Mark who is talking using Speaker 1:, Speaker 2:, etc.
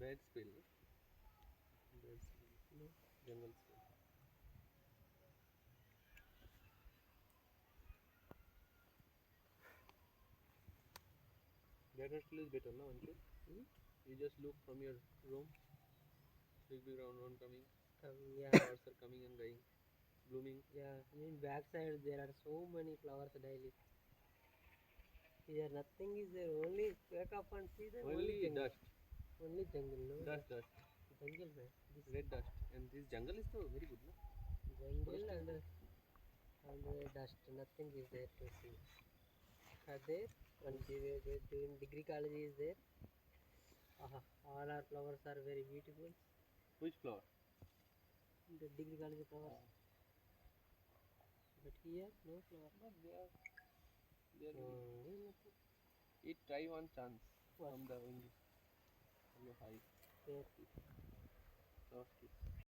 Speaker 1: Bad smell. Bad smell.
Speaker 2: No.
Speaker 1: Jungle smell. That hostel is better, no, Anshu?
Speaker 2: Hmm?
Speaker 1: You just look from your room. Big round coming.
Speaker 2: Yeah,
Speaker 1: Flowers are coming and going, blooming.
Speaker 2: yeah. In backside there are so many flowers daily. Here nothing is there. Only wake up and see the only
Speaker 1: Only
Speaker 2: jungle.
Speaker 1: dust,
Speaker 2: Only jungle, no
Speaker 1: dust,
Speaker 2: jungle, man. This
Speaker 1: red dust. And this jungle is so very good, no?
Speaker 2: jungle
Speaker 1: Forest is good.
Speaker 2: and dust. Nothing is there to see. Are there? And degree college is there. All our flowers are very beautiful.
Speaker 1: Which flower?
Speaker 2: The degree college flowers. But here, no flower.
Speaker 1: But they are very.
Speaker 2: Only nothing.
Speaker 1: It try one chance
Speaker 2: What?
Speaker 1: from the window. Hello, hi.
Speaker 2: There.
Speaker 1: Soft kiss.